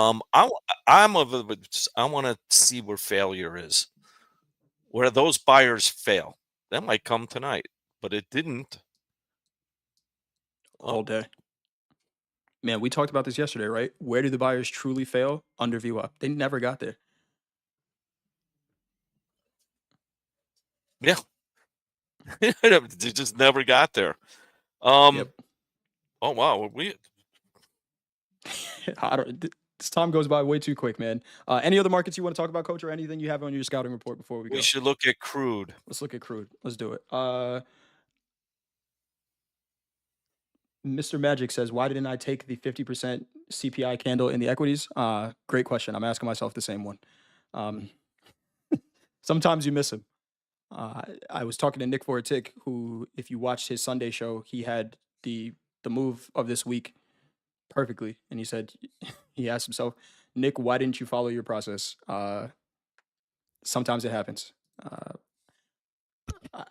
I'm of a, I want to see where failure is, where those buyers fail. That might come tonight, but it didn't. All day. Man, we talked about this yesterday, right? Where do the buyers truly fail? Under VWAP. They never got there. Yeah, they just never got there. Um, Yep. oh wow, we I don't. This time goes by way too quick, man. Any other markets you want to talk about, Coach, or anything you have on your scouting report before we we go? should look at crude. Let's look at crude. Let's do it. Mr. Magic says, "Why didn't I take the 50% CPI candle in the equities?" Great question. I'm asking myself the same one. Um, sometimes you miss him. I was talking to Nick Vortic, who, if you watched his Sunday show, he had the move of this week perfectly, and he said, he asked himself, Nick, why didn't you follow your process? Sometimes it happens.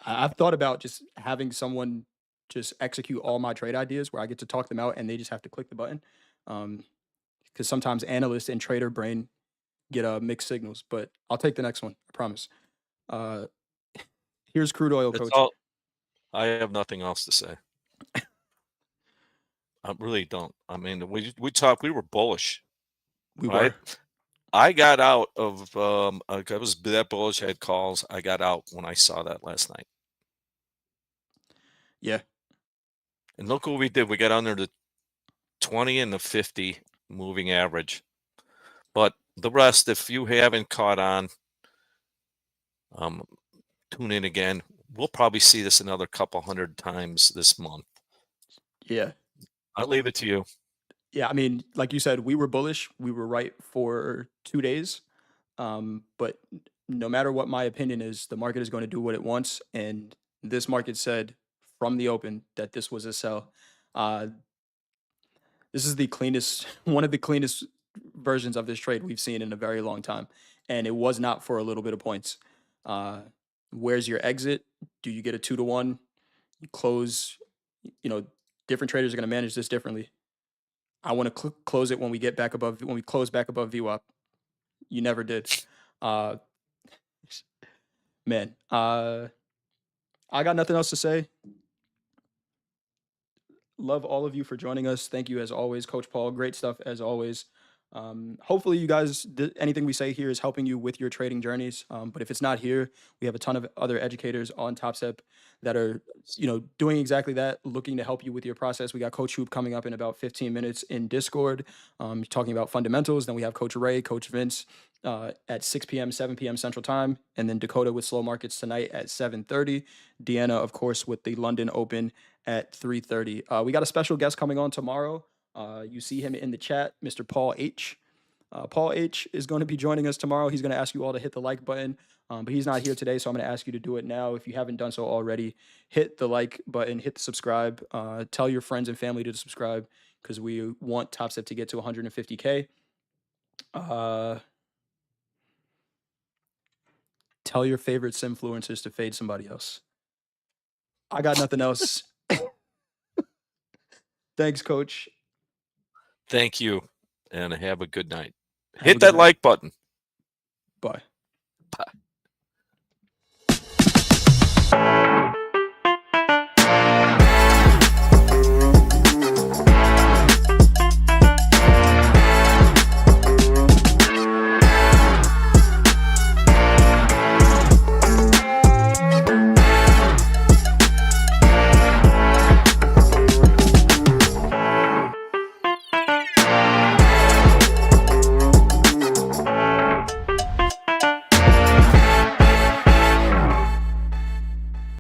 I've thought about just having someone just execute all my trade ideas, where I get to talk them out and they just have to click the button. Because sometimes analyst and trader brain get mixed signals. But I'll take the next one. I promise. Uh, here's crude oil, That's Coach. all. I have nothing else to say. I really don't. I mean, we talked. We were bullish, We right? were. I got out of. I was that bullish. I had calls. I got out when I saw that last night. Yeah. And look what we did. We got under the 20 and the 50 moving average. But the rest, if you haven't caught on, um, tune in again. We'll probably see this another couple hundred times this month. Yeah. I'll leave it to you. Yeah. I mean, like you said, we were bullish. We were right for 2 days. But no matter what my opinion is, the market is going to do what it wants. And this market said from the open that this was a sell. Uh, this is the cleanest, one of the cleanest versions of this trade we've seen in a very long time. And it was not for a little bit of points. Uh, where's your exit? Do you get a 2-to-1? You close, you know, different traders are going to manage this differently. I want to close it when we get back above, when we close back above VWAP. You never did. Uh, man. I got nothing else to say. Love all of you for joining us. Thank you as always, Coach Paul. Great stuff as always. Hopefully, you guys, anything we say here is helping you with your trading journeys. But if it's not here, we have a ton of other educators on Topstep that are, doing exactly that, looking to help you with your process. We got Coach Hoop coming up in about 15 minutes in Discord, talking about fundamentals. Then we have Coach Ray, Coach Vince at 6 p.m., 7 p.m. Central Time, and then Dakota with slow markets tonight at 7:30. Deanna, of course, with the London Open at 3:30. We got a special guest coming on tomorrow. You see him in the chat, Mr. Paul H. Paul H is going to be joining us tomorrow. He's going to ask you all to hit the like button, but he's not here today, so I'm going to ask you to do it now. If you haven't done so already, hit the like button, hit the subscribe. Tell your friends and family to subscribe because we want Topstep to get to 150K. Tell your favorite influencers to fade somebody else. I got nothing else. Thanks, Coach. Thank you, and have a good night. Have a Hit good that night. like button. Bye. Bye.